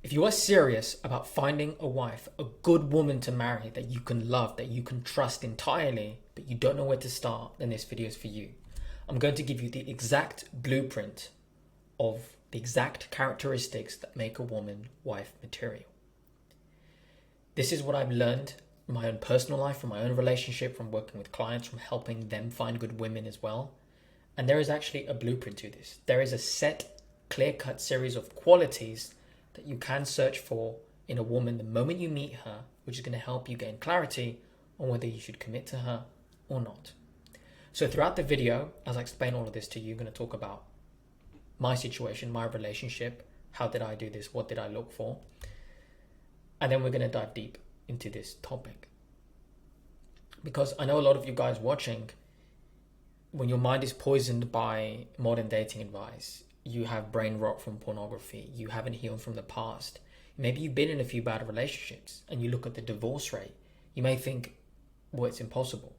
If you are serious about finding a wife, a good woman to marry that you can love, that you can trust entirely, but you don't know where to start, then this video is for you. I'm going to give you the exact blueprint of the exact characteristics that make a woman wife material. This is what I've learned in my own personal life, from my own relationship, from working with clients, from helping them find good women as well. And there is actually a blueprint to this. There is a set, clear-cut series of qualities that you can search for in a woman the moment you meet her, which is going to help you gain clarity on whether you should commit to her or not. So throughout the video, as I explain all of this to you, I'm going to talk about my situation, my relationship, how did I do this, what did I look for, and then we're going to dive deep into this topic. Because I know a lot of you guys watching, when your mind is poisoned by modern dating advice, you have brain rot from pornography, you haven't healed from the past, maybe you've been in a few bad relationships, and you look at the divorce rate, you may think, well, it's impossible.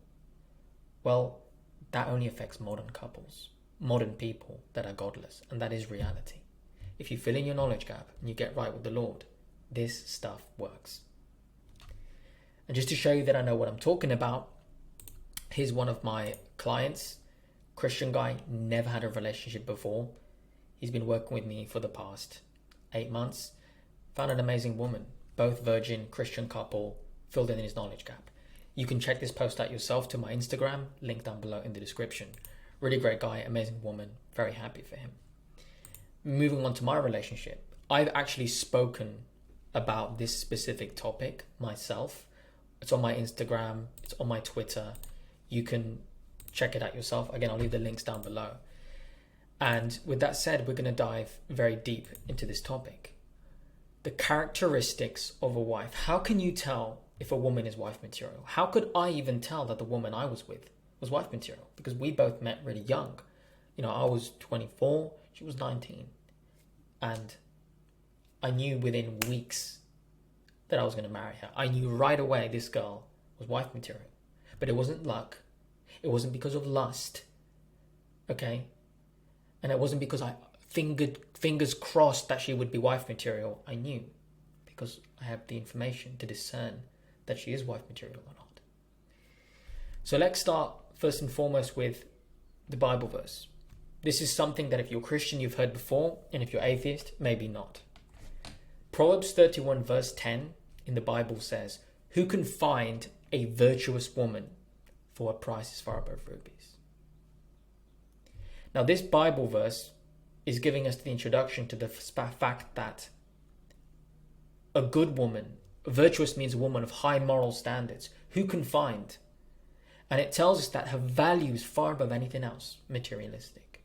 Well, that only affects modern couples, modern people that are godless, and that is reality. If you fill in your knowledge gap and you get right with the Lord, this stuff works. And just to show you that I know what I'm talking about, here's one of my clients, Christian guy, never had a relationship before. He's been working with me for the past 8 months. Found an amazing woman, both virgin, Christian couple, filled in his knowledge gap. You can check this post out yourself to my Instagram, link down below in the description. Really great guy, amazing woman, very happy for him. Moving on to my relationship, I've actually spoken about this specific topic myself. It's on my Instagram, it's on my Twitter. You can check it out yourself. Again, I'll leave the links down below. And with that said, we're going to dive very deep into this topic. The characteristics of a wife. How can you tell if a woman is wife material? How could I even tell that the woman I was with was wife material? Because we both met really young. You know, I was 24, she was 19. And I knew within weeks that I was going to marry her. I knew right away this girl was wife material. But it wasn't luck. It wasn't because of lust. Okay? And it wasn't because I fingers crossed that she would be wife material. I knew because I have the information to discern that she is wife material or not. So let's start first and foremost with the Bible verse. This is something that if you're Christian, you've heard before, and if you're atheist, maybe not. Proverbs 31 verse 10 in the Bible says, "Who can find a virtuous woman? For her price is far above rubies." Now this Bible verse is giving us the introduction to the fact that a good woman, virtuous means a woman of high moral standards, who can find? And it tells us that her value is far above anything else materialistic.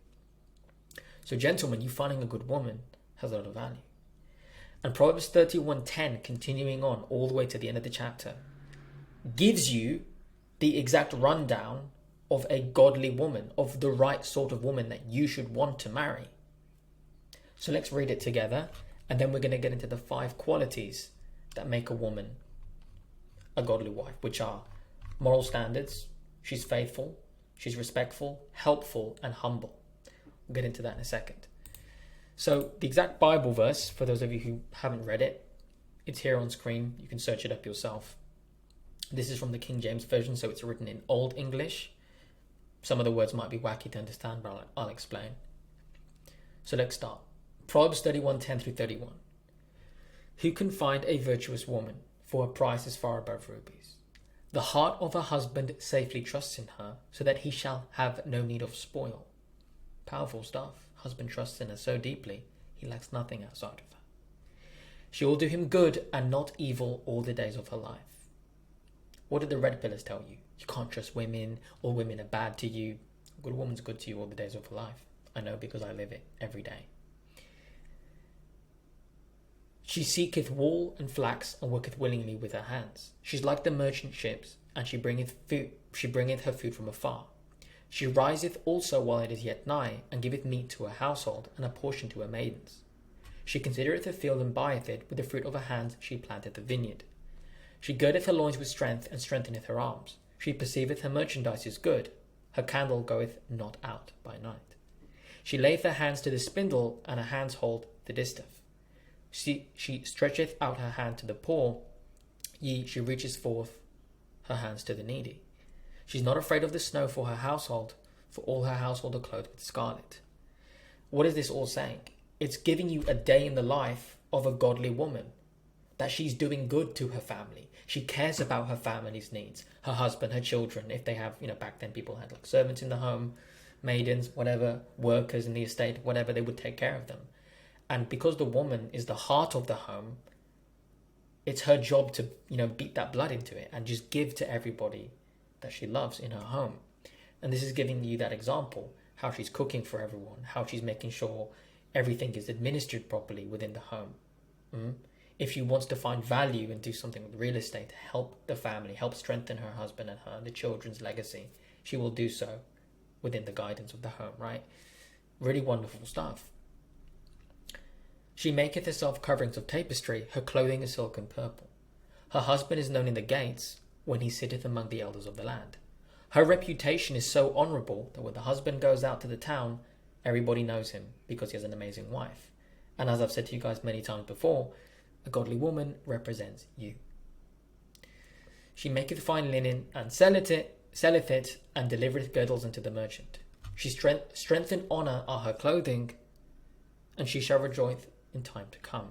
So gentlemen, you finding a good woman has a lot of value. And Proverbs 31:10, continuing on all the way to the end of the chapter, gives you the exact rundown of a godly woman, of the right sort of woman that you should want to marry. So let's read it together, and then we're going to get into the 5 qualities that make a woman a godly wife, which are moral standards, she's faithful, she's respectful, helpful, and humble. We'll get into that in a second. So the exact Bible verse, for those of you who haven't read it, it's here on screen. You can search it up yourself. This is from the King James Version, so it's written in Old English. Some of the words might be wacky to understand, but I'll explain. So let's start. Proverbs 31:10 through 31. Who can find a virtuous woman? For her price is far above rubies. The heart of her husband safely trusts in her, so that he shall have no need of spoil. Powerful stuff. Husband trusts in her so deeply, he lacks nothing outside of her. She will do him good and not evil all the days of her life. What did the red pillars tell you? You can't trust women, all women are bad to you. A good woman's good to you all the days of her life. I know because I live it every day. She seeketh wool and flax, and worketh willingly with her hands. She's like the merchant ships, and she bringeth her food from afar. She riseth also while it is yet nigh, and giveth meat to her household, and a portion to her maidens. She considereth her field and buyeth it, with the fruit of her hands she planteth a vineyard. She girdeth her loins with strength, and strengtheneth her arms. She perceiveth her merchandise is good. Her candle goeth not out by night. She layeth her hands to the spindle, and her hands hold the distaff. She stretcheth out her hand to the poor, she reaches forth her hands to the needy. She's not afraid of the snow for her household, for all her household are clothed with scarlet. What is this all saying? It's giving you a day in the life of a godly woman, that she's doing good to her family. She cares about her family's needs, her husband, her children. If they have, back then people had like servants in the home, maidens, whatever, workers in the estate, whatever, they would take care of them. And because the woman is the heart of the home, it's her job to, beat that blood into it and just give to everybody that she loves in her home. And this is giving you that example, how she's cooking for everyone, how she's making sure everything is administered properly within the home. If she wants to find value and do something with real estate, help the family, help strengthen her husband and her, the children's legacy, she will do so within the guidance of the home, right? Really wonderful stuff. She maketh herself coverings of tapestry, her clothing is silk and purple. Her husband is known in the gates, when he sitteth among the elders of the land. Her reputation is so honourable that when the husband goes out to the town, everybody knows him because he has an amazing wife. And as I've said to you guys many times before, a godly woman represents you. She maketh fine linen and selleth it, and delivereth girdles unto the merchant. She strength and honour are her clothing, and she shall rejoice in time to come.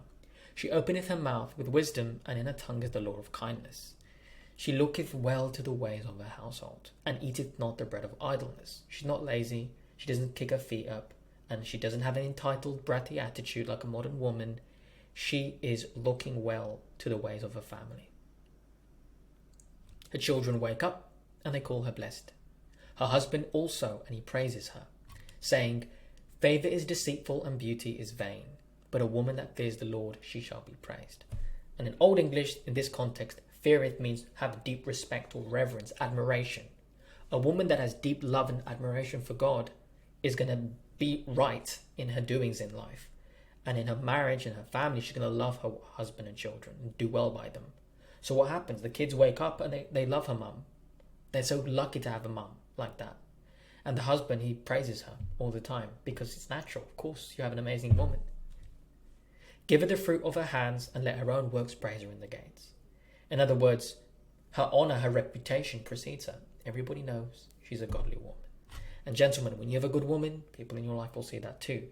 She openeth her mouth with wisdom, and in her tongue is the law of kindness. She looketh well to the ways of her household, and eateth not the bread of idleness. She's not lazy, she doesn't kick her feet up, and she doesn't have an entitled, bratty attitude like a modern woman. She is looking well to the ways of her family. Her children wake up, and they call her blessed. Her husband also, and he praises her, saying, Favour is deceitful, and beauty is vain, but a woman that fears the Lord, she shall be praised. And in Old English, in this context, feareth means have deep respect or reverence, admiration. A woman that has deep love and admiration for God is going to be right in her doings in life. And in her marriage and her family, she's going to love her husband and children and do well by them. So what happens? The kids wake up and they love her mum. They're so lucky to have a mum like that. And the husband, he praises her all the time because it's natural. Of course, you have an amazing woman. Give her the fruit of her hands, and let her own works praise her in the gates. In other words, her honour, her reputation precedes her. Everybody knows she's a godly woman. And gentlemen, when you have a good woman, people in your life will see that too.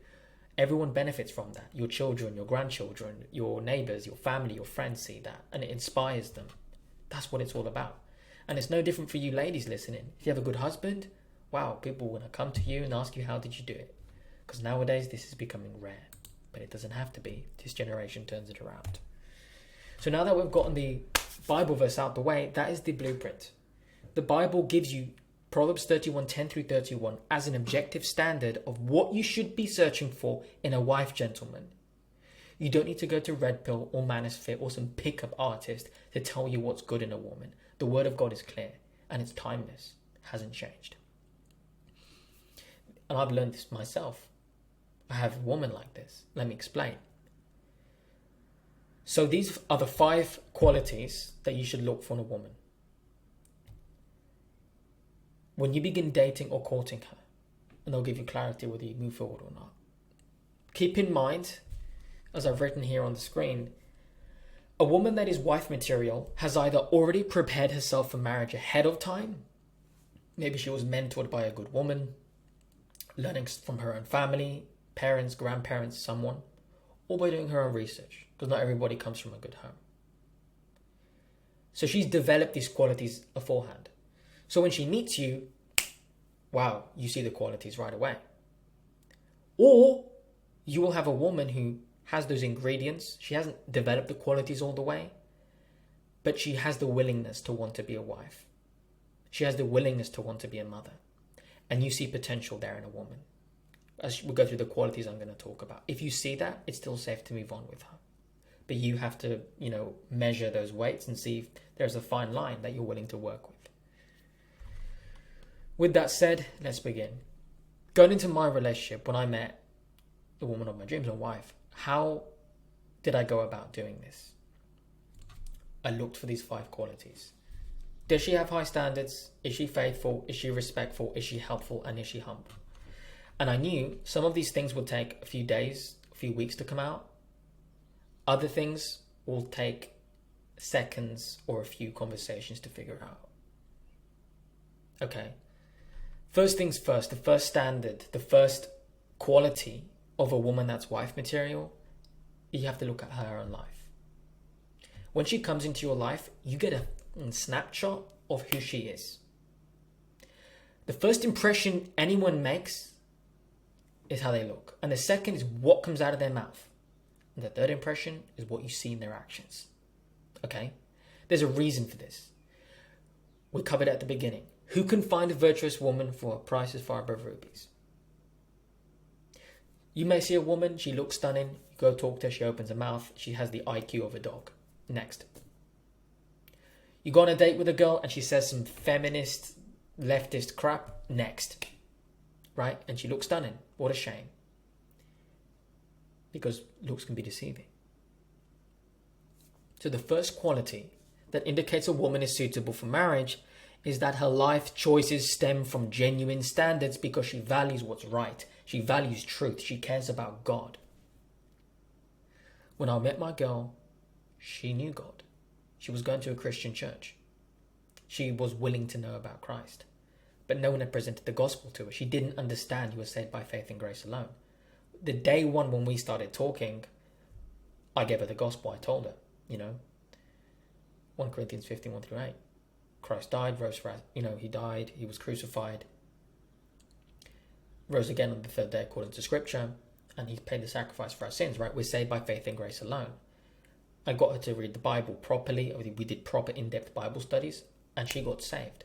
Everyone benefits from that. Your children, your grandchildren, your neighbours, your family, your friends see that, and it inspires them. That's what it's all about. And it's no different for you ladies listening. If you have a good husband, wow, people want to come to you and ask you, how did you do it? Because nowadays this is becoming rare. But it doesn't have to be. This generation turns it around. So now that we've gotten the Bible verse out the way, that is the blueprint. The Bible gives you Proverbs 31:10 through 31 as an objective standard of what you should be searching for in a wife, gentlemen. You don't need to go to Red Pill or Manosphere or some pickup artist to tell you what's good in a woman. The Word of God is clear and it's timeless. It hasn't changed. And I've learned this myself. I have a woman like this. Let me explain. So these are the 5 qualities that you should look for in a woman. When you begin dating or courting her, and they'll give you clarity whether you move forward or not. Keep in mind, as I've written here on the screen, a woman that is wife material has either already prepared herself for marriage ahead of time. Maybe she was mentored by a good woman, learning from her own family, parents, grandparents, someone, or by doing her own research, because not everybody comes from a good home. So she's developed these qualities beforehand. So when she meets you, wow, you see the qualities right away. Or you will have a woman who has those ingredients. She hasn't developed the qualities all the way, but she has the willingness to want to be a wife. She has the willingness to want to be a mother. And you see potential there in a woman. As we go through the qualities I'm going to talk about. If you see that, it's still safe to move on with her. But you have to, measure those weights and see if there's a fine line that you're willing to work with. With that said, let's begin. Going into my relationship, when I met the woman of my dreams, my wife, how did I go about doing this? I looked for these 5 qualities. Does she have high standards? Is she faithful? Is she respectful? Is she helpful? And is she humble? And I knew some of these things would take a few days, a few weeks to come out. Other things will take seconds or a few conversations to figure out. Okay. First things first, the first standard, the first quality of a woman that's wife material, you have to look at her own life. When she comes into your life, you get a snapshot of who she is. The first impression anyone makes is how they look. And the second is what comes out of their mouth. And the third impression is what you see in their actions. Okay? There's a reason for this. We covered it at the beginning. Who can find a virtuous woman for a price as far above rubies? You may see a woman, she looks stunning, you go talk to her, she opens her mouth, she has the IQ of a dog. Next. You go on a date with a girl and she says some feminist, leftist crap. Next. Right? And she looks stunning. What a shame. Because looks can be deceiving. So the first quality that indicates a woman is suitable for marriage is that her life choices stem from genuine standards because she values what's right. She values truth. She cares about God. When I met my girl, she knew God. She was going to a Christian church. She was willing to know about Christ. But no one had presented the gospel to her. She didn't understand you were saved by faith and grace alone. The day one when we started talking, I gave her the gospel. I told her, 1 Corinthians 15, 1-8. Christ died, rose for us. He died, he was crucified, rose again on the third day according to scripture, and he paid the sacrifice for our sins, right? We're saved by faith and grace alone. I got her to read the Bible properly. We did proper in-depth Bible studies, and she got saved.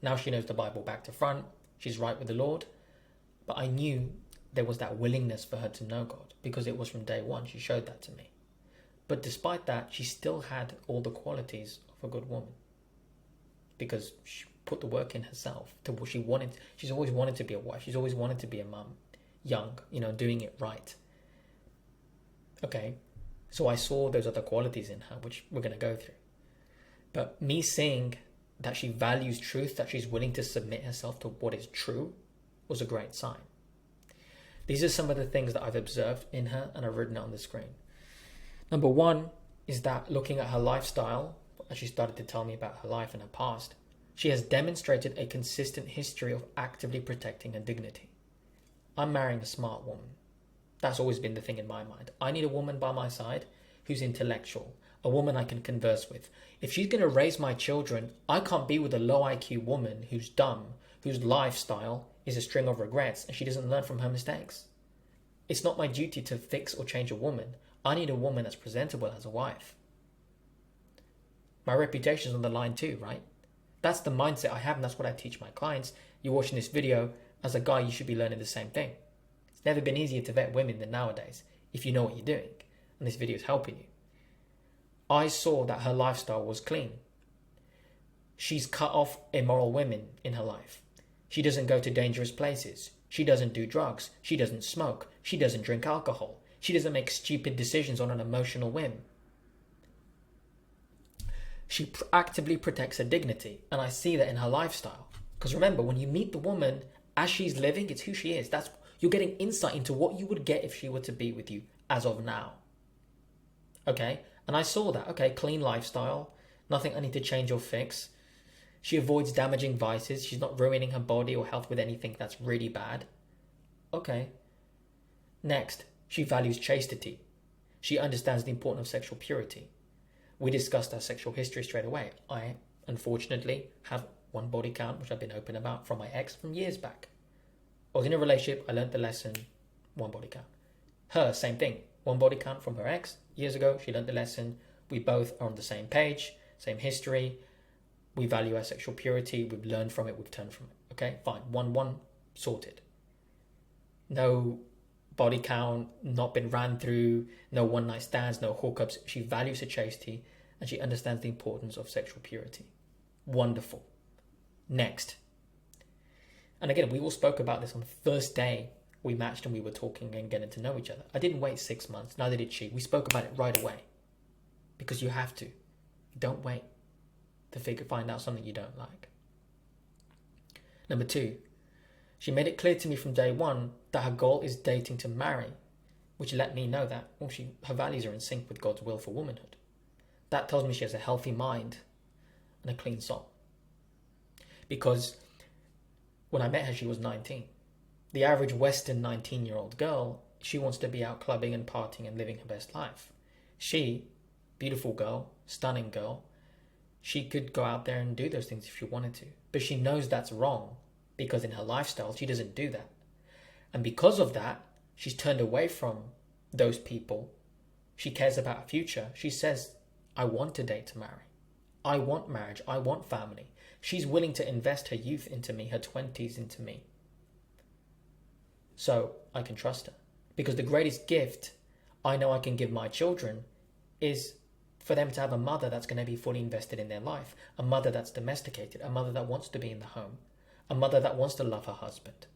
Now she knows the Bible back to front. She's right with the Lord. But I knew there was that willingness for her to know God because it was from day one. She showed that to me. But despite that, she still had all the qualities of a good woman because she put the work in herself to what she wanted. She's always wanted to be a wife. She's always wanted to be a mum, young, doing it right. Okay, so I saw those other qualities in her, which we're going to go through. But me seeing that she values truth, that she's willing to submit herself to what is true, was a great sign. These are some of the things that I've observed in her, and I've written it on the screen. Number one is that looking at her lifestyle, as she started to tell me about her life and her past, she has demonstrated a consistent history of actively protecting her dignity. I'm marrying a smart woman. That's always been the thing in my mind. I need a woman by my side who's intellectual, a woman I can converse with. If she's going to raise my children, I can't be with a low IQ woman who's dumb, whose lifestyle is a string of regrets and she doesn't learn from her mistakes. It's not my duty to fix or change a woman. I need a woman that's presentable as a wife. My reputation's on the line too, right? That's the mindset I have, and that's what I teach my clients. You're watching this video, as a guy, you should be learning the same thing. It's never been easier to vet women than nowadays, if you know what you're doing, and this video is helping you. I saw that her lifestyle was clean. She's cut off immoral women in her life. She doesn't go to dangerous places. She doesn't do drugs. She doesn't smoke. She doesn't drink alcohol. She doesn't make stupid decisions on an emotional whim. She actively protects her dignity, and I see that in her lifestyle. Because remember, when you meet the woman as she's living, it's who she is. You're getting insight into what you would get if she were to be with you as of now. Okay? And I saw that. Okay, clean lifestyle. Nothing I need to change or fix. She avoids damaging vices. She's not ruining her body or health with anything that's really bad. Okay. Next, she values chastity. She understands the importance of sexual purity. We discussed our sexual history straight away. I, unfortunately, have one body count, which I've been open about, from my ex from years back. I was in a relationship. I learned the lesson. One body count. Her, same thing. One body count from her ex. Years ago, she learned the lesson. We both are on the same page, same history. We value our sexual purity. We've learned from it. We've turned from it. Okay, fine. One sorted. No body count, not been ran through, no one night stands, no hookups. She values her chastity and she understands the importance of sexual purity. Wonderful. Next. And again, we all spoke about this on the first day we matched and we were talking and getting to know each other. I didn't wait 6 months, neither did she. We spoke about it right away. Because you have to. Don't wait to find out something you don't like. Number two, she made it clear to me from day one that her goal is dating to marry. which let me know that her values are in sync with God's will for womanhood. That tells me she has a healthy mind and a clean soul. Because when I met her, she was 19. The average Western 19-year-old girl, she wants to be out clubbing and partying and living her best life. She, beautiful girl, stunning girl, she could go out there and do those things if she wanted to. But she knows that's wrong because in her lifestyle, she doesn't do that. And because of that, she's turned away from those people. She cares about her future. She says, I want to date to marry. I want marriage. I want family. She's willing to invest her youth into me, her 20s into me. So I can trust her. Because the greatest gift I know I can give my children is for them to have a mother that's going to be fully invested in their life. A mother that's domesticated. A mother that wants to be in the home. A mother that wants to love her husband.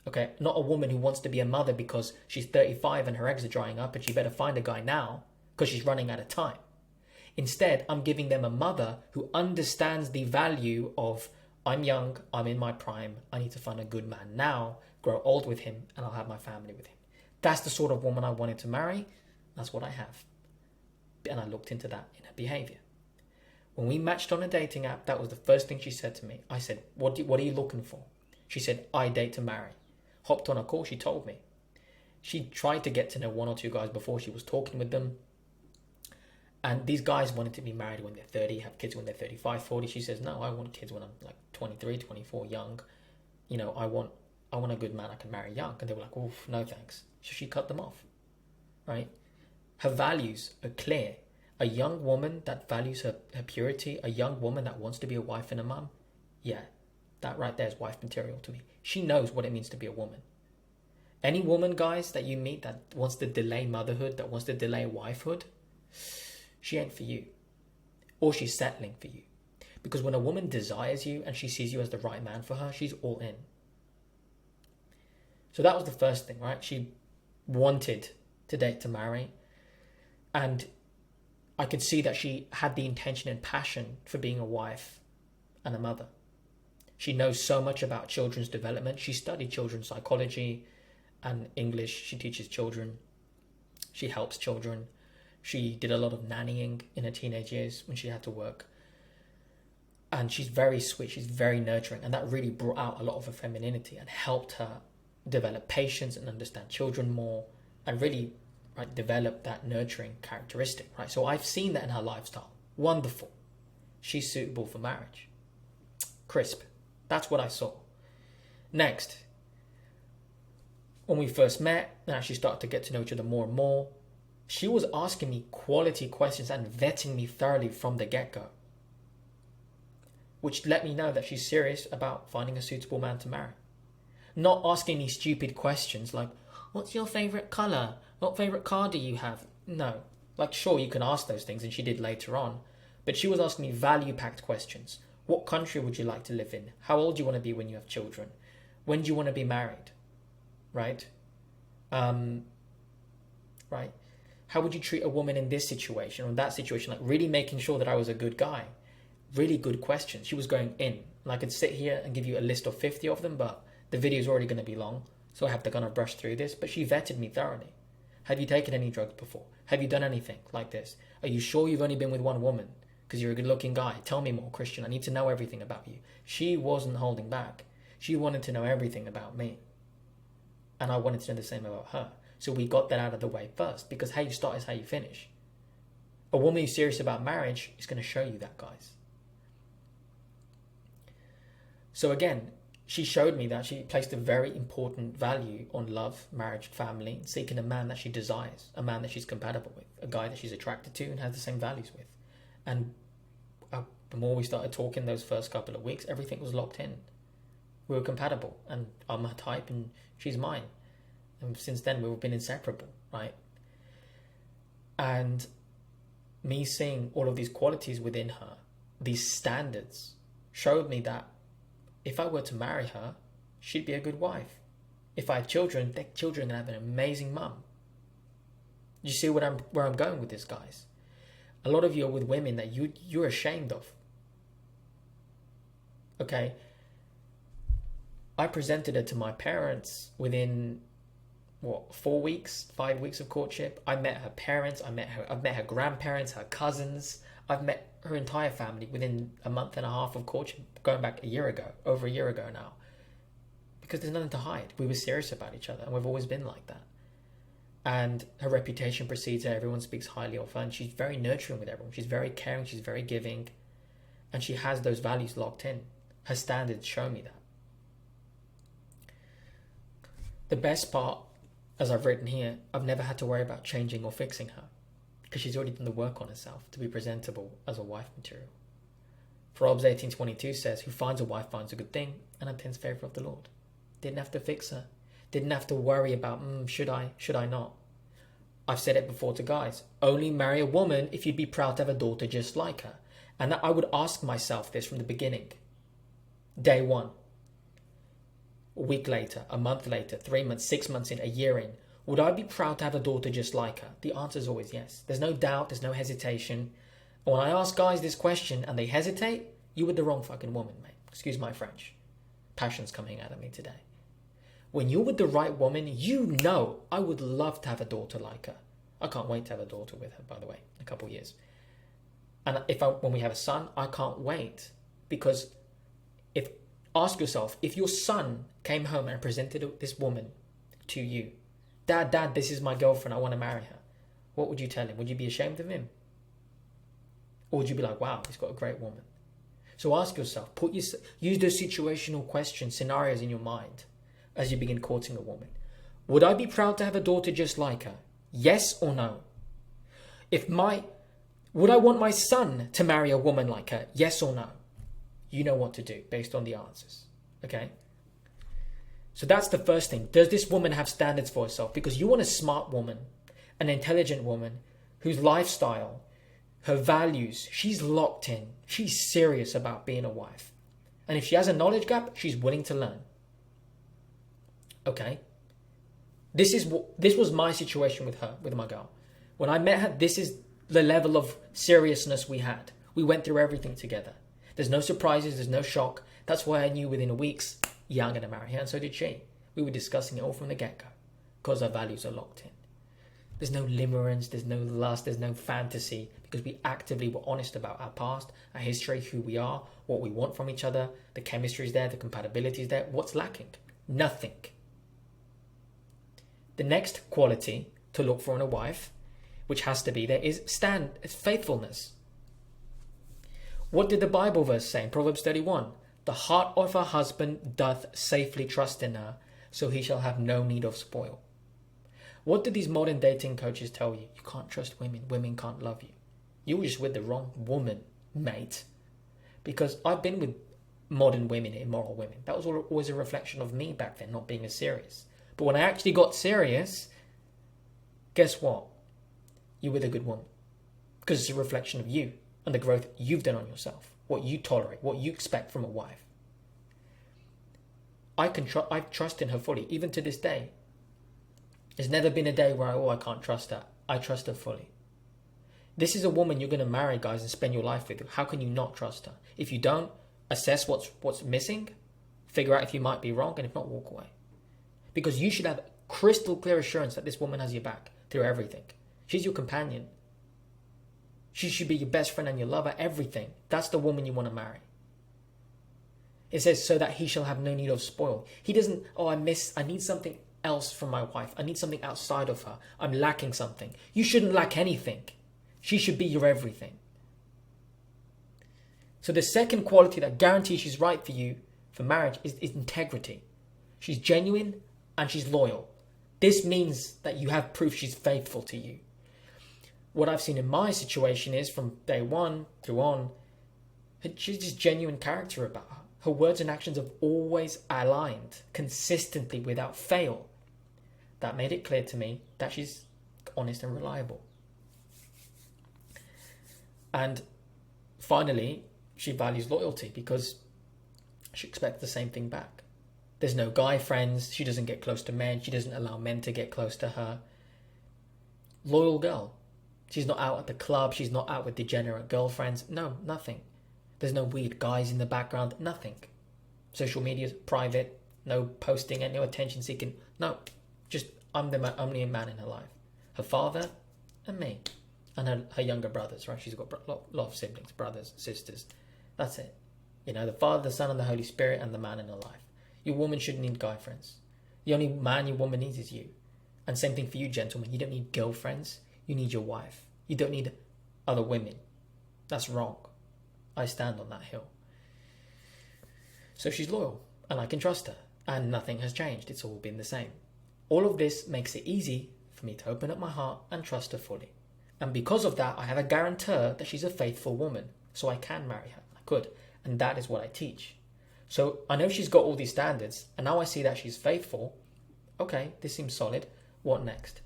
Okay, not a woman who wants to be a mother because she's 35 and her eggs are drying up and she better find a guy now because she's running out of time. Instead, I'm giving them a mother who understands the value of, I'm young, I'm in my prime, I need to find a good man now, grow old with him, and I'll have my family with him. That's the sort of woman I wanted to marry. That's what I have. And I looked into that in her behavior. When we matched on a dating app, that was the first thing she said to me. I said, what are you looking for? She said, I date to marry. Hopped on a call, she told me. She tried to get to know one or two guys before she was talking with them. And these guys wanted to be married when they're 30, have kids when they're 35, 40. She says, no, I want kids when I'm like 23, 24, young. You know, I want a good man I can marry young. And they were like, oh, no thanks. So she cut them off, right? Her values are clear. A young woman that values her purity, a young woman that wants to be a wife and a mum, yeah, that right there is wife material to me. She knows what it means to be a woman. Any woman, guys, that you meet that wants to delay motherhood, that wants to delay wifehood, she ain't for you. Or she's settling for you. Because when a woman desires you and she sees you as the right man for her, she's all in. So that was the first thing, right? She wanted to date to marry. And I could see that she had the intention and passion for being a wife and a mother. She knows so much about children's development. She studied children's psychology and English. She teaches children. She helps children. She did a lot of nannying in her teenage years when she had to work. And she's very sweet. She's very nurturing. And that really brought out a lot of her femininity and helped her develop patience and understand children more and really develop that nurturing characteristic. Right. So I've seen that in her lifestyle. Wonderful. She's suitable for marriage. Crisp. That's what I saw. Next, when we first met, and actually started to get to know each other more and more, she was asking me quality questions and vetting me thoroughly from the get-go, which let me know that she's serious about finding a suitable man to marry. Not asking me stupid questions like, what's your favourite colour? What favourite car do you have? No. Like, sure, you can ask those things, and she did later on, but she was asking me value-packed questions. What country would you like to live in? How old do you want to be when you have children? When do you want to be married? Right? Right? How would you treat a woman in this situation or that situation? Like really making sure that I was a good guy. Really good questions. She was going in. And I could sit here and give you a list of 50 of them, but the video is already going to be long. So I have to kind of brush through this. But she vetted me thoroughly. Have you taken any drugs before? Have you done anything like this? Are you sure you've only been with one woman? Because you're a good-looking guy. Tell me more, Christian. I need to know everything about you. She wasn't holding back. She wanted to know everything about me. And I wanted to know the same about her. So we got that out of the way first. Because how you start is how you finish. A woman who's serious about marriage is going to show you that, guys. So again, she showed me that she placed a very important value on love, marriage, family, and seeking a man that she desires. A man that she's compatible with. A guy that she's attracted to and has the same values with. And the more we started talking those first couple of weeks, everything was locked in. We were compatible, and I'm her type and she's mine. And since then, we've been inseparable, right? And me seeing all of these qualities within her, these standards, showed me that if I were to marry her, she'd be a good wife. If I had children, the children are going to have an amazing mum. You see where I'm going with this, guys? A lot of you are with women that you're ashamed of. Okay? I presented her to my parents within what, 4 weeks, 5 weeks of courtship. I met her parents, I've met her grandparents, her cousins. I've met her entire family within a month and a half of courtship, going back over a year ago now. Because there's nothing to hide. We were serious about each other, and we've always been like that. And her reputation precedes her. Everyone speaks highly of her, and she's very nurturing with everyone. She's very caring, she's very giving, and she has those values locked in. Her standards show me that. The best part, as I've written here, I've never had to worry about changing or fixing her, because she's already done the work on herself to be presentable as a wife material. Proverbs 18:22 says, "Who finds a wife finds a good thing and obtains favor of the Lord." Didn't have to fix her. Didn't have to worry about, should I not? I've said it before to guys. Only marry a woman if you'd be proud to have a daughter just like her. And I would ask myself this from the beginning. Day one. A week later, a month later, 3 months, 6 months in, a year in. Would I be proud to have a daughter just like her? The answer is always yes. There's no doubt, there's no hesitation. And when I ask guys this question and they hesitate, you with the wrong fucking woman, mate. Excuse my French. Passion's coming out of me today. When you're with the right woman, you know I would love to have a daughter like her. I can't wait to have a daughter with her, by the way, in a couple of years. And when we have a son, I can't wait. Because ask yourself, if your son came home and presented this woman to you, Dad, this is my girlfriend, I want to marry her. What would you tell him? Would you be ashamed of him? Or would you be like, wow, he's got a great woman? So ask yourself, use those situational questions, scenarios in your mind as you begin courting a woman. Would I be proud to have a daughter just like her? Yes or no? Would I want my son to marry a woman like her? Yes or no? You know what to do based on the answers. Okay? So that's the first thing. Does this woman have standards for herself? Because you want a smart woman, an intelligent woman, whose lifestyle, her values, she's locked in. She's serious about being a wife. And if she has a knowledge gap, she's willing to learn. Okay? This was my situation with my girl. When I met her, this is the level of seriousness we had. We went through everything together. There's no surprises, there's no shock. That's why I knew within a week's, yeah, I'm going to marry her, and so did she. We were discussing it all from the get-go, because our values are locked in. There's no limerence, there's no lust, there's no fantasy, because we actively were honest about our past, our history, who we are, what we want from each other, the chemistry is there, the compatibility is there. What's lacking? Nothing. The next quality to look for in a wife, which has to be there, is faithfulness. What did the Bible verse say in Proverbs 31? The heart of her husband doth safely trust in her, so he shall have no need of spoil. What did these modern dating coaches tell you? You can't trust women. Women can't love you. You were just with the wrong woman, mate. Because I've been with modern women, immoral women. That was always a reflection of me back then, not being as serious. But when I actually got serious, guess what? You're with a good woman. Because it's a reflection of you and the growth you've done on yourself. What you tolerate, what you expect from a wife. I trust in her fully, even to this day. There's never been a day where I can't trust her. I trust her fully. This is a woman you're going to marry, guys, and spend your life with. How can you not trust her? If you don't, assess what's missing, figure out if you might be wrong, and if not, walk away. Because you should have crystal clear assurance that this woman has your back through everything. She's your companion. She should be your best friend and your lover, everything. That's the woman you want to marry. It says, so that he shall have no need of spoil. He doesn't, I need something else from my wife. I need something outside of her. I'm lacking something. You shouldn't lack anything. She should be your everything. So the second quality that guarantees she's right for you for marriage is integrity. She's genuine and she's loyal. This means that you have proof she's faithful to you. What I've seen in my situation is from day one through on, she's just genuine character about her. Her words and actions have always aligned consistently without fail. That made it clear to me that she's honest and reliable. And finally, she values loyalty because she expects the same thing back. There's no guy friends. She doesn't get close to men. She doesn't allow men to get close to her. Loyal girl. She's not out at the club. She's not out with degenerate girlfriends. No, nothing. There's no weird guys in the background. Nothing. Social media's private. No posting and no attention seeking. No, just I'm the only man in her life. Her father and me. And her younger brothers, right? She's got a lot of siblings, brothers, sisters. That's it. You know, the Father, the Son, and the Holy Spirit, and the man in her life. Your woman shouldn't need guy friends. The only man your woman needs is you. And same thing for you, gentlemen. You don't need girlfriends. You need your wife. You don't need other women. That's wrong. I stand on that hill. So she's loyal, and I can trust her. And nothing has changed. It's all been the same. All of this makes it easy for me to open up my heart and trust her fully. And because of that, I have a guarantor that she's a faithful woman. So I can marry her. I could. And that is what I teach. So I know she's got all these standards. And now I see that she's faithful. Okay, this seems solid. What next?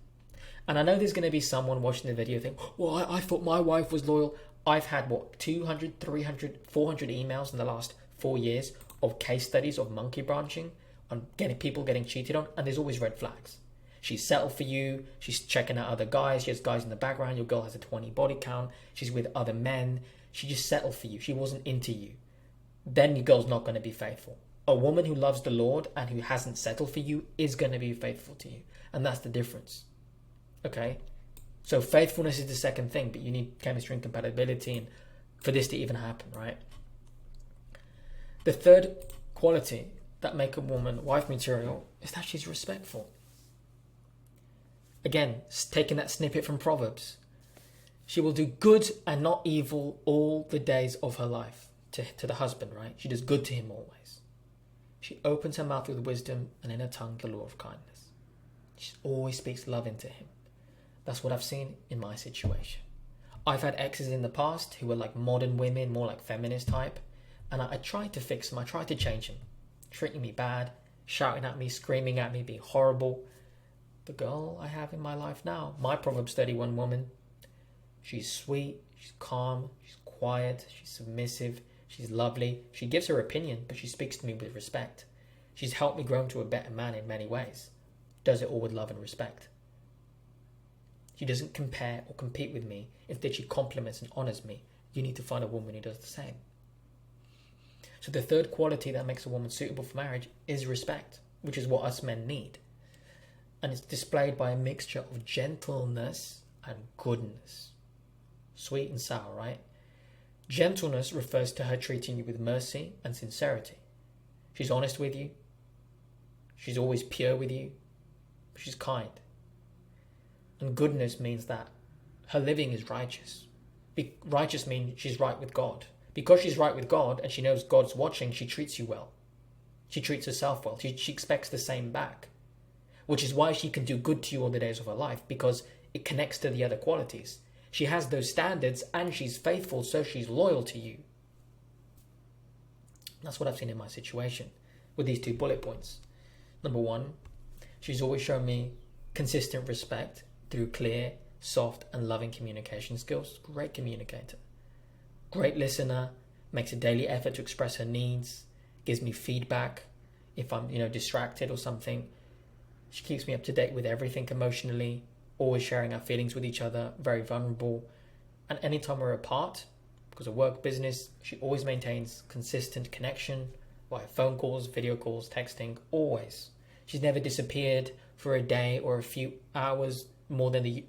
And I know there's going to be someone watching the video think, well, I thought my wife was loyal. I've had, 200, 300, 400 emails in the last 4 years of case studies of monkey branching on people getting cheated on. And there's always red flags. She's settled for you. She's checking out other guys. She has guys in the background. Your girl has a 20 body count. She's with other men. She just settled for you. She wasn't into you. Then your girl's not going to be faithful. A woman who loves the Lord and who hasn't settled for you is going to be faithful to you. And that's the difference. Okay? So faithfulness is the second thing, but you need chemistry and compatibility and for this to even happen, right? The third quality that make a woman wife material is that she's respectful. Again, taking that snippet from Proverbs. She will do good and not evil all the days of her life to the husband, right? She does good to him always. She opens her mouth with wisdom and in her tongue the law of kindness. She always speaks love into him. That's what I've seen in my situation. I've had exes in the past who were like modern women, more like feminist type. And I tried to fix him. I tried to change him. Treating me bad, shouting at me, screaming at me, being horrible. The girl I have in my life now, my Proverbs 31 woman, she's sweet, she's calm, she's quiet, she's submissive, she's lovely. She gives her opinion, but she speaks to me with respect. She's helped me grow into a better man in many ways. Does it all with love and respect. She doesn't compare or compete with me. Instead, she compliments and honors me. You need to find a woman who does the same. So the third quality that makes a woman suitable for marriage is respect, which is what us men need. And it's displayed by a mixture of gentleness and goodness. Sweet and sour, right? Gentleness refers to her treating you with mercy and sincerity. She's honest with you. She's always pure with you. She's kind. And goodness means that her living is righteous. Righteous means she's right with God. Because she's right with God and she knows God's watching, she treats you well. She treats herself well. She expects the same back. Which is why she can do good to you all the days of her life, because it connects to the other qualities. She has those standards and she's faithful, so she's loyal to you. That's what I've seen in my situation with these 2 bullet points. Number 1, she's always shown me consistent respect through clear, soft and loving communication skills. Great communicator. Great listener, makes a daily effort to express her needs, gives me feedback if I'm, distracted or something. She keeps me up to date with everything emotionally, always sharing our feelings with each other, very vulnerable. And anytime we're apart, because of work, business, she always maintains consistent connection via phone calls, video calls, texting, always. She's never disappeared for a day or a few hours more than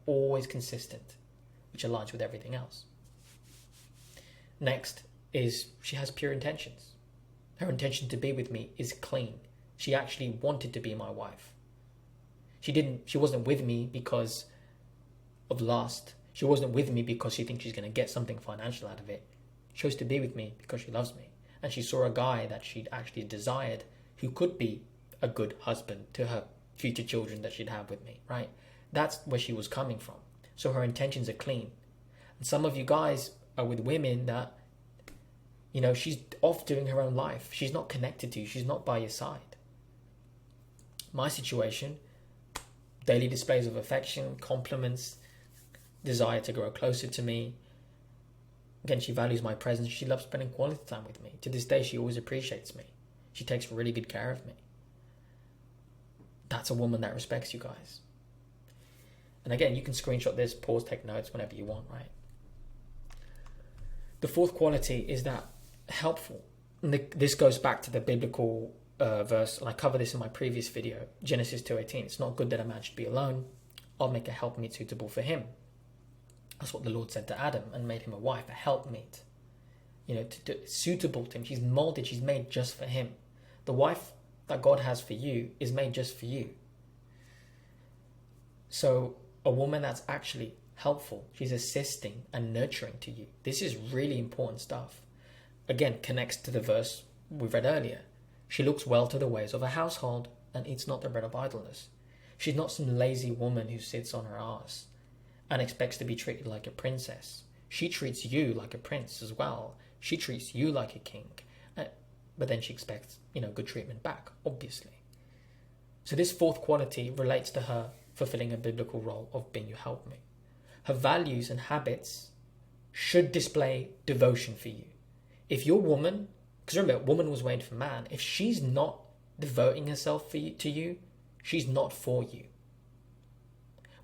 always consistent, which aligns with everything else. Next is she has pure intentions. Her intention to be with me is clean. She actually wanted to be my wife. She wasn't with me because of lust. She wasn't with me because she thinks she's going to get something financial out of it. She chose to be with me because she loves me. And she saw a guy that she'd actually desired who could be a good husband to her future children that she'd have with me, right? That's where she was coming from. So her intentions are clean. And some of you guys are with women that, she's off doing her own life. She's not connected to you. She's not by your side. My situation, daily displays of affection, compliments, desire to grow closer to me. Again, she values my presence. She loves spending quality time with me. To this day, she always appreciates me. She takes really good care of me. That's a woman that respects you guys. And again, you can screenshot this, pause, take notes whenever you want, right? The fourth quality is that helpful. And this goes back to the biblical verse, and I cover this in my previous video, Genesis 2:18. It's not good that a man should be alone. I'll make a helpmeet suitable for him. That's what the Lord said to Adam, and made him a wife, a helpmeet. Suitable to him. She's molded, she's made just for him. The wife that God has for you is made just for you. So a woman that's actually helpful, she's assisting and nurturing to you. This is really important stuff. Again, connects to the verse we read earlier. She looks well to the ways of a household and eats not the bread of idleness. She's not some lazy woman who sits on her arse and expects to be treated like a princess. She treats you like a prince as well. She treats you like a king. But then she expects, good treatment back, obviously. So this fourth quality relates to her fulfilling a biblical role of being your helpmate. Her values and habits should display devotion for you. If your woman, because remember, woman was made for man, if she's not devoting herself to you, she's not for you.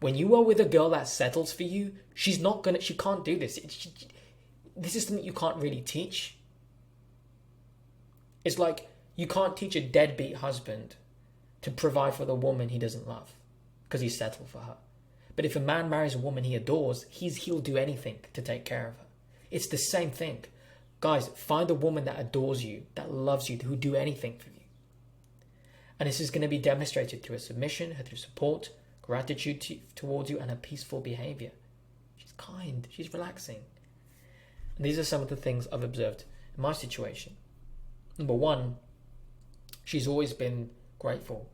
When you are with a girl that settles for you, she can't do this. This is something you can't really teach. It's like you can't teach a deadbeat husband to provide for the woman he doesn't love because he's settled for her. But if a man marries a woman he adores, he'll do anything to take care of her. It's the same thing. Guys, find a woman that adores you, that loves you, who'll do anything for you. And this is going to be demonstrated through her submission, through support, gratitude towards you, and her peaceful behavior. She's kind, she's relaxing. And these are some of the things I've observed in my situation. Number one, she's always been grateful.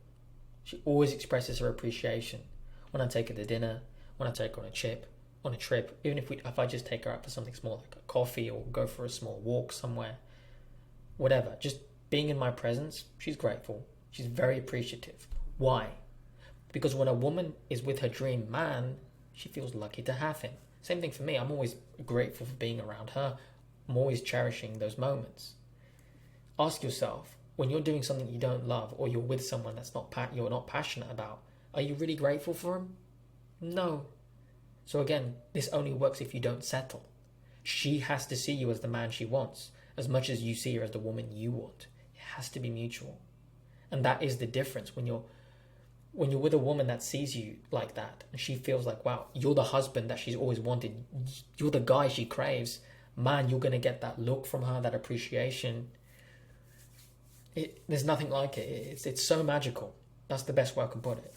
She always expresses her appreciation. When I take her to dinner, when I take her on a trip, even if I just take her out for something small like a coffee or go for a small walk somewhere, whatever, just being in my presence, she's grateful. She's very appreciative. Why? Because when a woman is with her dream man, she feels lucky to have him. Same thing for me. I'm always grateful for being around her. I'm always cherishing those moments. Ask yourself, when you're doing something you don't love, or you're with someone you're not passionate about, are you really grateful for him? No. So again, this only works if you don't settle. She has to see you as the man she wants, as much as you see her as the woman you want. It has to be mutual. And that is the difference when you're with a woman that sees you like that, and she feels like, wow, you're the husband that she's always wanted. You're the guy she craves. Man, you're going to get that look from her, that appreciation. There's nothing like it. It's so magical. That's the best way I can put it.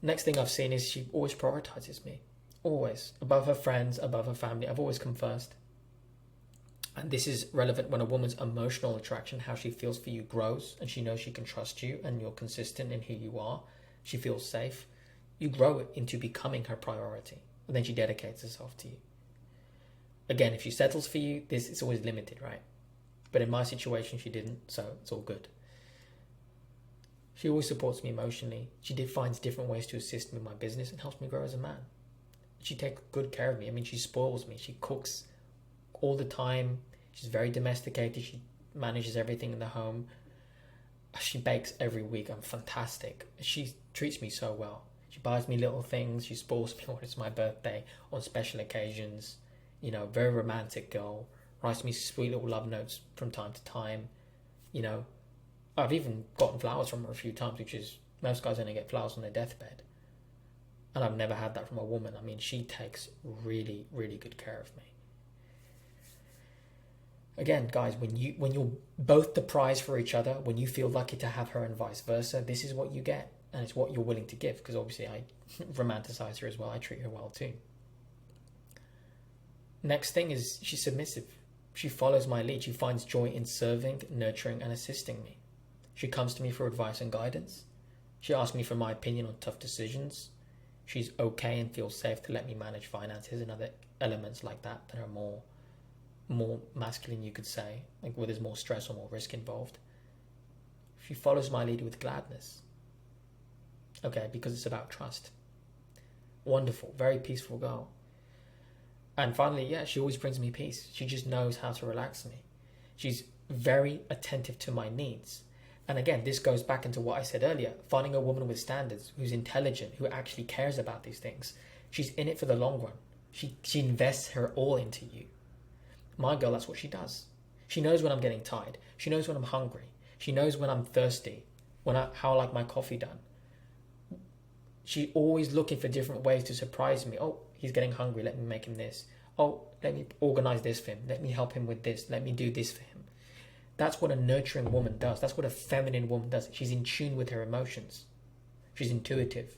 Next thing I've seen is she always prioritizes me. Always. Above her friends, above her family. I've always come first. And this is relevant when a woman's emotional attraction, how she feels for you, grows, and she knows she can trust you and you're consistent in who you are. She feels safe. You grow it into becoming her priority. And then she dedicates herself to you. Again, if she settles for you, it's always limited, right? But in my situation, she didn't, so it's all good. She always supports me emotionally. She finds different ways to assist me in my business and helps me grow as a man. She takes good care of me. I mean, she spoils me. She cooks all the time. She's very domesticated. She manages everything in the home. She bakes every week. I'm fantastic. She treats me so well. She buys me little things. She spoils me when it's my birthday, on special occasions. Very romantic girl. Writes me sweet little love notes from time to time. I've even gotten flowers from her a few times, which is, most guys only get flowers on their deathbed. And I've never had that from a woman. I mean, she takes really, really good care of me. Again, guys, when you're both the prize for each other, when you feel lucky to have her and vice versa, this is what you get. And it's what you're willing to give, because obviously I romanticize her as well. I treat her well too. Next thing is she's submissive. She follows my lead. She finds joy in serving, nurturing, and assisting me. She comes to me for advice and guidance. She asks me for my opinion on tough decisions. She's okay and feels safe to let me manage finances and other elements like that are more masculine, you could say, like where there's more stress or more risk involved. She follows my lead with gladness. Okay, because it's about trust. Wonderful, very peaceful girl. And finally, she always brings me peace. She just knows how to relax me. She's very attentive to my needs. And again, this goes back into what I said earlier, finding a woman with standards, who's intelligent, who actually cares about these things. She's in it for the long run. She invests her all into you. My girl, that's what she does. She knows when I'm getting tired. She knows when I'm hungry. She knows when I'm thirsty, how I like my coffee done. She's always looking for different ways to surprise me. Oh, he's getting hungry. Let me make him this. Oh, let me organize this for him. Let me help him with this. Let me do this for him. That's what a nurturing woman does. That's what a feminine woman does. She's in tune with her emotions. She's intuitive.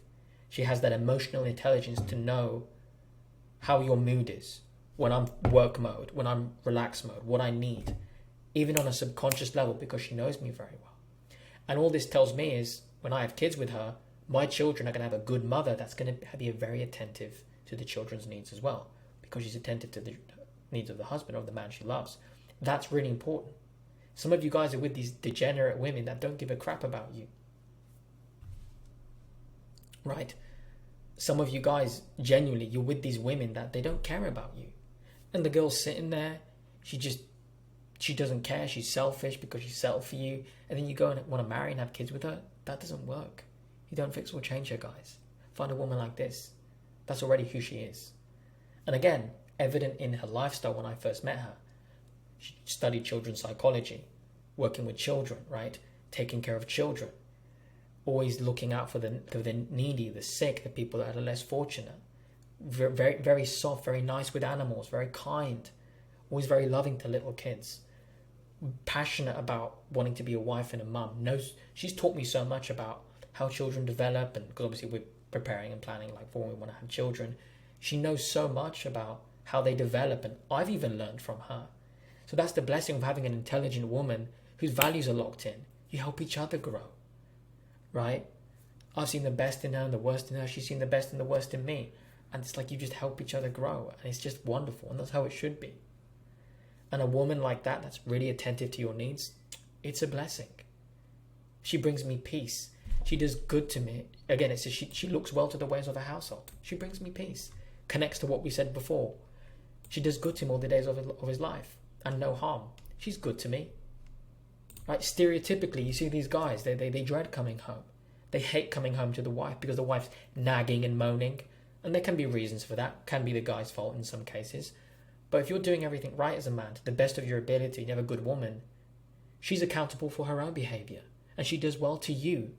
She has that emotional intelligence to know how your mood is. When I'm work mode, when I'm relax mode, what I need. Even on a subconscious level, because she knows me very well. And all this tells me is, when I have kids with her, my children are going to have a good mother that's going to be very attentive to the children's needs as well, because she's attentive to the needs of the husband or the man she loves. That's really important. Some of you guys are with these degenerate women that don't give a crap about you. Right? Some of you guys, genuinely, you're with these women that they don't care about you. And the girl's sitting there, she doesn't care, she's selfish because she's settled for you, and then you go and want to marry and have kids with her. That doesn't work. You don't fix or change her, guys. Find a woman like this. That's already who she is. And again, evident in her lifestyle when I first met her. She studied children's psychology, working with children, right? Taking care of children. Always looking out for the needy, the sick, the people that are less fortunate. Very, very soft, very nice with animals, very kind. Always very loving to little kids. Passionate about wanting to be a wife and a mum. She's taught me so much about how children develop, and because obviously we're preparing and planning like for when we want to have children. She knows so much about how they develop, and I've even learned from her. So that's the blessing of having an intelligent woman whose values are locked in. You help each other grow, right? I've seen the best in her and the worst in her. She's seen the best and the worst in me. And it's like you just help each other grow, and it's just wonderful, and that's how it should be. And a woman like that, that's really attentive to your needs, it's a blessing. She brings me peace. She does good to me. Again, it's she looks well to the ways of her household. She brings me peace. Connects to what we said before. She does good to him all the days of his life, and no harm. She's good to me. Right? Stereotypically, you see these guys, they dread coming home. They hate coming home to the wife because the wife's nagging and moaning. And there can be reasons for that. Can be the guy's fault in some cases. But if you're doing everything right as a man, to the best of your ability, you have a good woman, she's accountable for her own behavior. And she does well to you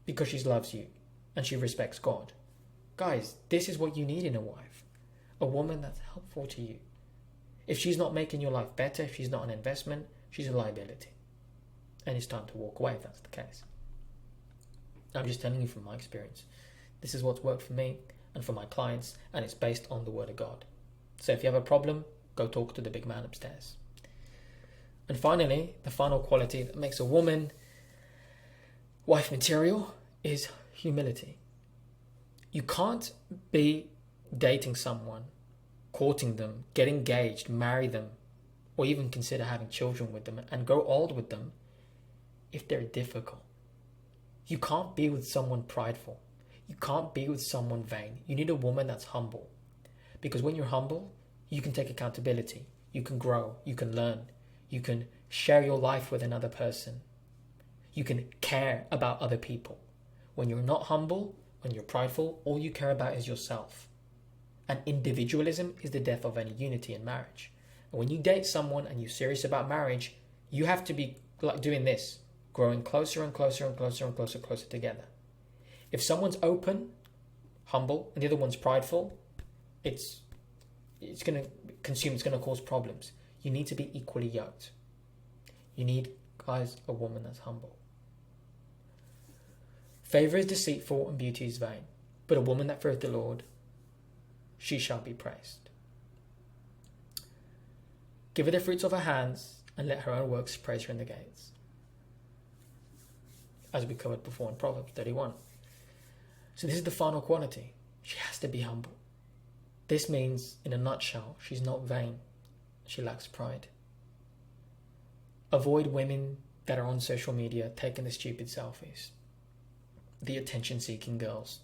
because she loves you and she respects God. Guys, this is what you need in a wife. A woman that's helpful to you. If she's not making your life better, if she's not an investment, she's a liability. And it's time to walk away if that's the case. I'm just telling you from my experience. This is what's worked for me and for my clients, and it's based on the Word of God. So if you have a problem, go talk to the big man upstairs. And finally, the final quality that makes a woman wife material is humility. You can't be dating someone, courting them, get engaged, marry them, or even consider having children with them and grow old with them if they're difficult. You can't be with someone prideful. You can't be with someone vain. You need a woman that's humble. Because when you're humble, you can take accountability. You can grow. You can learn. You can share your life with another person. You can care about other people. When you're not humble, when you're prideful, all you care about is yourself. And individualism is the death of any unity in marriage. And when you date someone and you're serious about marriage, you have to be like doing this, growing closer and closer and closer and closer together. If someone's open, humble, and the other one's prideful, it's going to consume, it's going to cause problems. You need to be equally yoked. You need, guys, a woman that's humble. Favor is deceitful and beauty is vain, but a woman that feareth the Lord, she shall be praised. Give her the fruits of her hands, and let her own works praise her in the gates. As we covered before in Proverbs 31. So this is the final quality. She has to be humble. This means, in a nutshell, she's not vain. She lacks pride. Avoid women that are on social media taking the stupid selfies. The attention-seeking girls.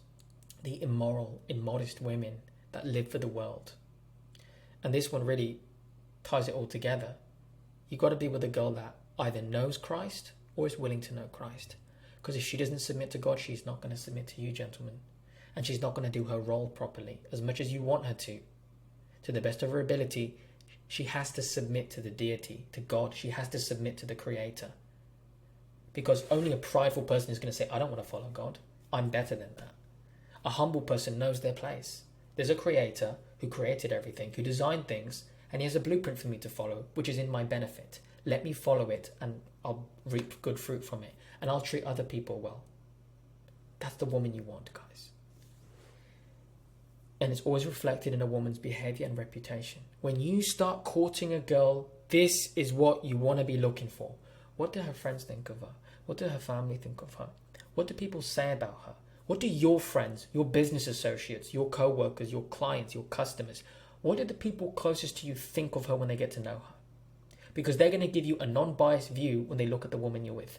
The immoral, immodest women that live for the world. And this one really ties it all together. You've got to be with a girl that either knows Christ or is willing to know Christ. Because if she doesn't submit to God, she's not going to submit to you, gentlemen. And she's not going to do her role properly, as much as you want her to. To the best of her ability, she has to submit to the deity, to God. She has to submit to the Creator. Because only a prideful person is going to say, I don't want to follow God. I'm better than that. A humble person knows their place. There's a creator who created everything, who designed things, and he has a blueprint for me to follow, which is in my benefit. Let me follow it and I'll reap good fruit from it. And I'll treat other people well. That's the woman you want, guys. And it's always reflected in a woman's behavior and reputation. When you start courting a girl, this is what you want to be looking for. What do her friends think of her? What do her family think of her? What do people say about her? What do your friends, your business associates, your co-workers, your clients, your customers, what do the people closest to you think of her when they get to know her? Because they're going to give you a non-biased view when they look at the woman you're with.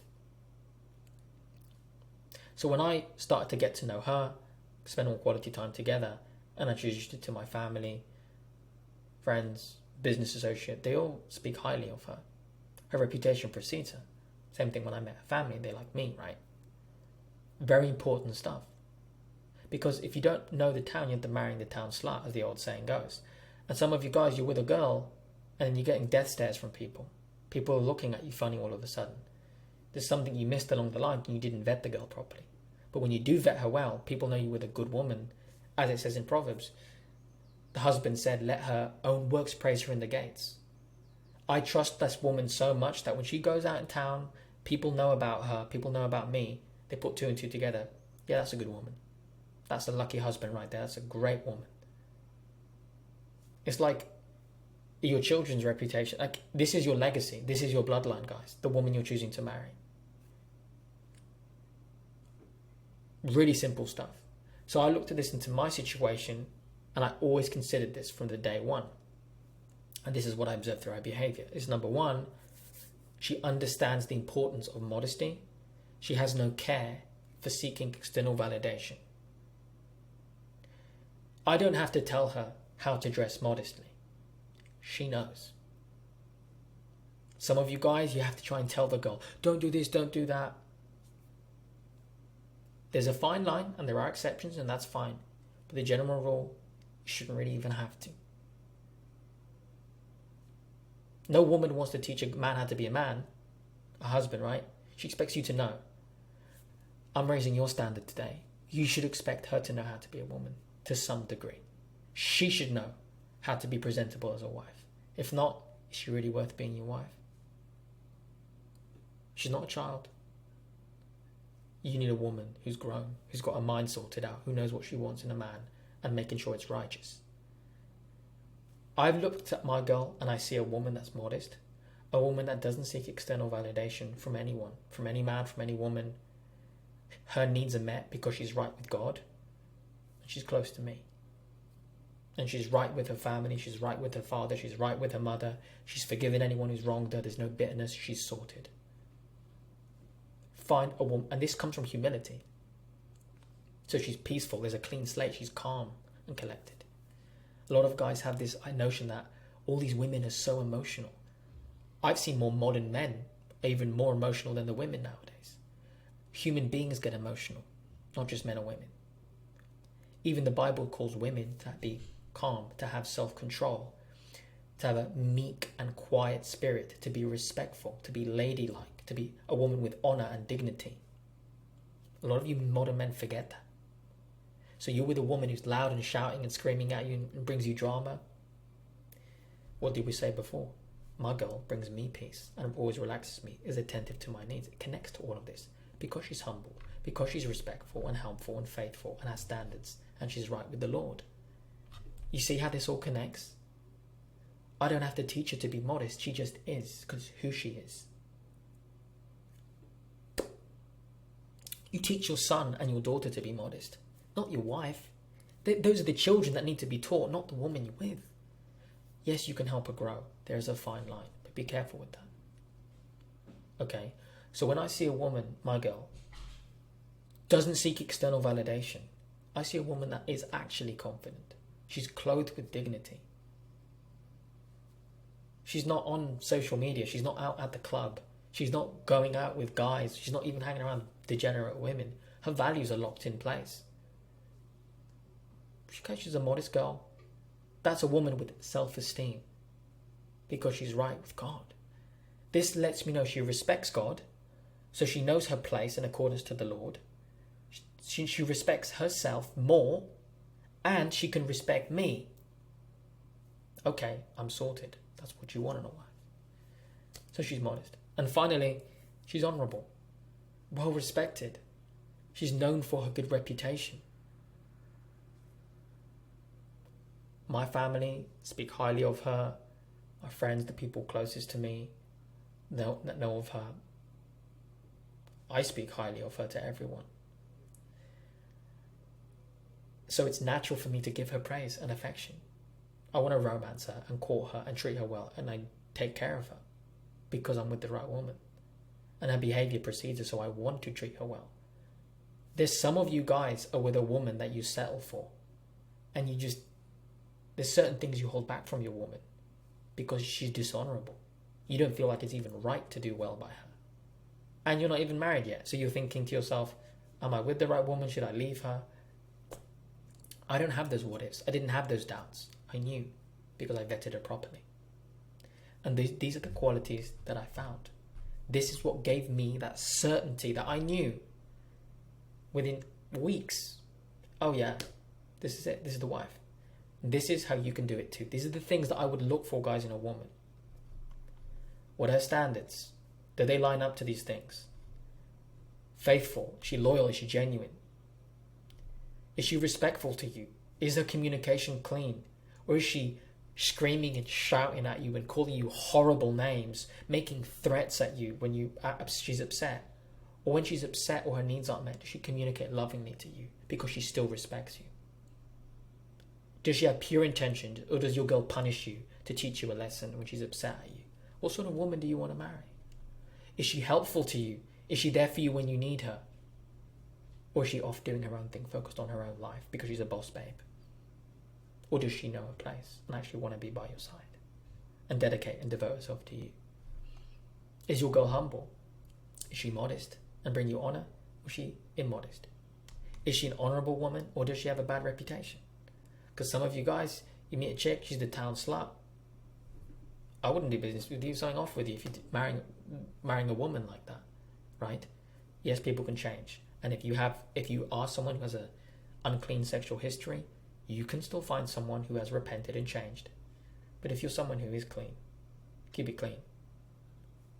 So when I started to get to know her, spend more quality time together, and I introduced her to my family, friends, business associate, they all speak highly of her. Her reputation precedes her. Same thing when I met her family, they like me, right? Very important stuff. Because if you don't know the town, you have to marry the town slut, as the old saying goes. And some of you guys, you're with a girl, and then you're getting death stares from people. People are looking at you funny all of a sudden. There's something you missed along the line and you didn't vet the girl properly. But when you do vet her well, people know you're with a good woman. As it says in Proverbs, the husband said, let her own works praise her in the gates. I trust this woman so much that when she goes out in town, people know about her, people know about me. They put two and two together. Yeah, that's a good woman. That's a lucky husband right there. That's a great woman. It's like your children's reputation. Like, this is your legacy. This is your bloodline, guys. The woman you're choosing to marry. Really simple stuff. So I looked at this into my situation, and I always considered this from the day one. And this is what I observed through her behavior. Is number one, she understands the importance of modesty. She has no care for seeking external validation. I don't have to tell her how to dress modestly. She knows. Some of you guys, you have to try and tell the girl, don't do this, don't do that. There's a fine line, and there are exceptions, and that's fine. But the general rule, you shouldn't really even have to. No woman wants to teach a man how to be a man, a husband, right? She expects you to know. I'm raising your standard today. You should expect her to know how to be a woman to some degree. She should know how to be presentable as a wife. If not, is she really worth being your wife? She's not a child. You need a woman who's grown, who's got her mind sorted out, who knows what she wants in a man, and making sure it's righteous. I've looked at my girl and I see a woman that's modest, a woman that doesn't seek external validation from anyone, from any man, from any woman. Her needs are met because she's right with God, and she's close to me. And she's right with her family, she's right with her father, she's right with her mother, she's forgiven anyone who's wronged her, there's no bitterness, she's sorted. Find a woman, and this comes from humility. So she's peaceful, there's a clean slate, she's calm and collected. A lot of guys have this notion that all these women are so emotional. I've seen more modern men even more emotional than the women nowadays. Human beings get emotional, not just men or women. Even the Bible calls women to be calm, to have self-control, to have a meek and quiet spirit, to be respectful, to be ladylike, to be a woman with honor and dignity. A lot of you modern men forget that. So you're with a woman who's loud and shouting and screaming at you and brings you drama. What did we say before? My girl brings me peace and always relaxes me, is attentive to my needs. It connects to all of this because she's humble, because she's respectful and helpful and faithful and has standards, and she's right with the Lord. You see how this all connects? I don't have to teach her to be modest. She just is, because who she is. You teach your son and your daughter to be modest, not your wife. Those are the children that need to be taught, not the woman you're with. Yes, you can help her grow. There's a fine line, but be careful with that. Okay, so when I see a woman, my girl, doesn't seek external validation, I see a woman that is actually confident. She's clothed with dignity. She's not on social media. She's not out at the club. She's not going out with guys. She's not even hanging around degenerate women. Her values are locked in place. Okay, she's a modest girl. That's a woman with self-esteem because she's right with God. This lets me know she respects God So she knows her place in accordance to the Lord. She respects herself more, and she can respect me. Okay, I'm sorted. That's what you want in a wife. So she's modest. And finally, she's honourable, well respected. She's known for her good reputation. My family speak highly of her. My friends, the people closest to me, know of her. I speak highly of her to everyone. So it's natural for me to give her praise and affection. I want to romance her and court her and treat her well, and I take care of her because I'm with the right woman. And her behavior precedes her, so I want to treat her well. There's some of you guys are with a woman that you settle for, and there's certain things you hold back from your woman because she's dishonorable. You don't feel like it's even right to do well by her. And you're not even married yet, so you're thinking to yourself, am I with the right woman? Should I leave her? I don't have those what ifs. I didn't have those doubts. I knew because I vetted her properly. And these are the qualities that I found. This is what gave me that certainty that I knew within weeks. Oh yeah, this is it. This is the wife. This is how you can do it too. These are the things that I would look for, guys, in a woman. What are her standards? Do they line up to these things? Faithful? Is she loyal? Is she genuine? Is she respectful to you? Is her communication clean? Or is she screaming and shouting at you and calling you horrible names, making threats at you when she's upset? Or when she's upset or her needs aren't met, does she communicate lovingly to you because she still respects you? Does she have pure intentions, or does your girl punish you to teach you a lesson when she's upset at you? What sort of woman do you want to marry? Is she helpful to you? Is she there for you when you need her? Or is she off doing her own thing, focused on her own life because she's a boss babe? Or does she know her place and actually want to be by your side and dedicate and devote herself to you? Is your girl humble? Is she modest and bring you honor? Or is she immodest? Is she an honorable woman, or does she have a bad reputation? Because some of you guys, you meet a chick, she's the town slut. I wouldn't do business with you, signing off with you if you're marrying a woman like that, right? Yes, people can change. And if you are someone who has an unclean sexual history, you can still find someone who has repented and changed. But if you're someone who is clean, keep it clean.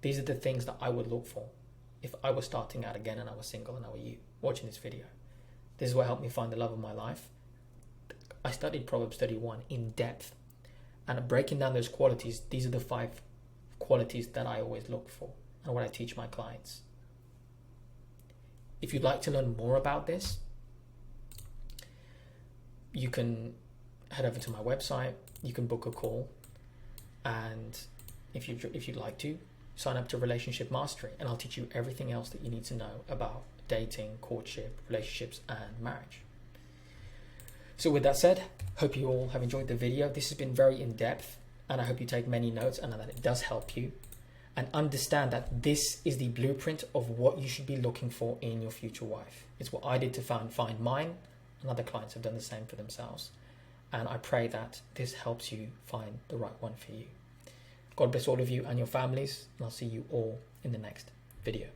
These are the things that I would look for if I was starting out again and I was single and I were you watching this video. This is what helped me find the love of my life. I studied Proverbs 31 in depth, and breaking down those qualities, these are the 5 qualities that I always look for and what I teach my clients. If you'd like to learn more about this, you can head over to my website, you can book a call, and if you'd like to, sign up to Relationship Mastery, and I'll teach you everything else that you need to know about dating, courtship, relationships, and marriage. So with that said, hope you all have enjoyed the video. This has been very in-depth, and I hope you take many notes and that it does help you. And understand that this is the blueprint of what you should be looking for in your future wife. It's what I did to find mine, and other clients have done the same for themselves. And I pray that this helps you find the right one for you. God bless all of you and your families, and I'll see you all in the next video.